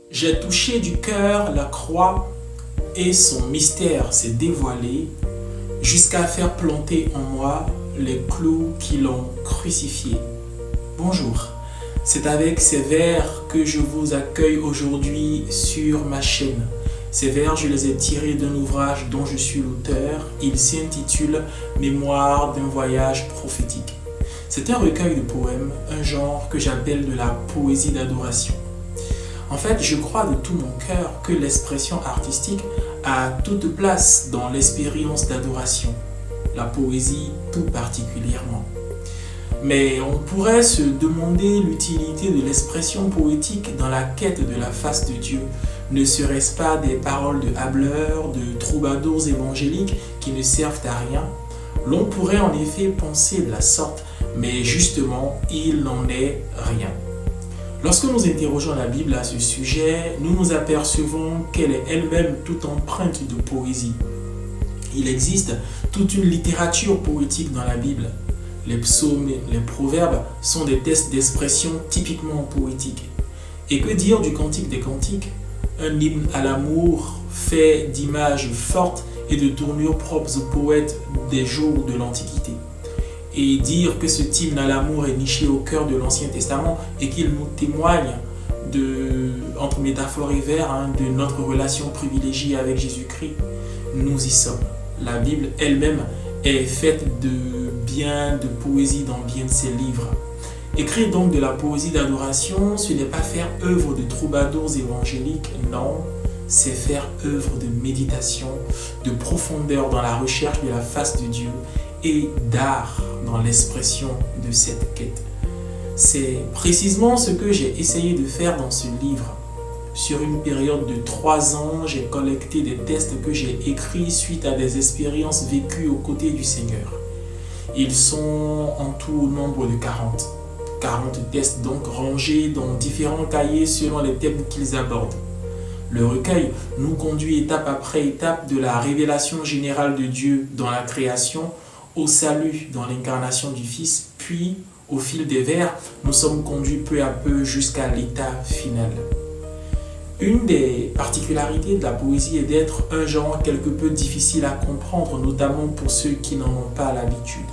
J'ai touché du cœur la croix et son mystère s'est dévoilé jusqu'à faire planter en moi les clous qui l'ont crucifié. Bonjour, c'est avec ces vers que je vous accueille aujourd'hui sur ma chaîne. Ces vers, je les ai tirés d'un ouvrage dont je suis l'auteur. Il s'intitule « Mémoire d'un voyage prophétique ». C'est un recueil de poèmes, un genre que j'appelle de la poésie d'adoration. En fait, je crois de tout mon cœur que l'expression artistique a toute place dans l'expérience d'adoration, la poésie tout particulièrement. Mais on pourrait se demander l'utilité de l'expression poétique dans la quête de la face de Dieu. Ne serait-ce pas des paroles de hâbleurs, de troubadours évangéliques qui ne servent à rien? L'on pourrait en effet penser de la sorte, mais justement, il n'en est rien. Lorsque nous interrogeons la Bible à ce sujet, nous nous apercevons qu'elle est elle-même toute empreinte de poésie. Il existe toute une littérature poétique dans la Bible. Les psaumes et les proverbes sont des tests d'expression typiquement poétiques. Et que dire du Cantique des Cantiques? Un hymne à l'amour fait d'images fortes et de tournures propres aux poètes des jours de l'Antiquité. Et dire que ce hymne à l'amour est niché au cœur de l'Ancien Testament et qu'il nous témoigne entre métaphore et vers, de notre relation privilégiée avec Jésus-Christ, nous y sommes. La Bible elle-même est faite de poésie dans bien de ses livres. Écrire donc de la poésie d'adoration, ce n'est pas faire œuvre de troubadours évangéliques, non, c'est faire œuvre de méditation, de profondeur dans la recherche de la face de Dieu et d'art dans l'expression de cette quête. C'est précisément ce que j'ai essayé de faire dans ce livre. Sur une période de 3 ans, j'ai collecté des textes que j'ai écrits suite à des expériences vécues aux côtés du Seigneur. Ils sont en tout au nombre de 40. 40 textes donc rangés dans différents cahiers selon les thèmes qu'ils abordent. Le recueil nous conduit étape après étape de la révélation générale de Dieu dans la création au salut dans l'incarnation du Fils, puis au fil des vers, nous sommes conduits peu à peu jusqu'à l'état final. Une des particularités de la poésie est d'être un genre quelque peu difficile à comprendre, notamment pour ceux qui n'en ont pas l'habitude.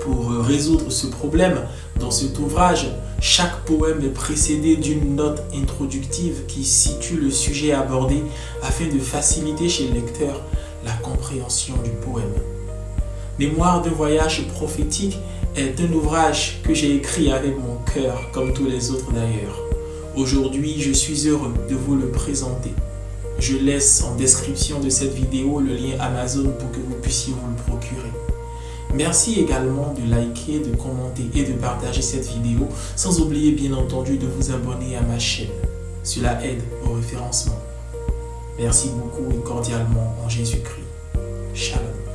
Pour résoudre ce problème, dans cet ouvrage, chaque poème est précédé d'une note introductive qui situe le sujet abordé afin de faciliter chez le lecteur la compréhension du poème. Mémoire d'un voyage prophétique est un ouvrage que j'ai écrit avec mon cœur, comme tous les autres d'ailleurs. Aujourd'hui, je suis heureux de vous le présenter. Je laisse en description de cette vidéo le lien Amazon pour que vous puissiez vous le procurer. Merci également de liker, de commenter et de partager cette vidéo, sans oublier bien entendu de vous abonner à ma chaîne. Cela aide au référencement. Merci beaucoup et cordialement en Jésus-Christ. Shalom.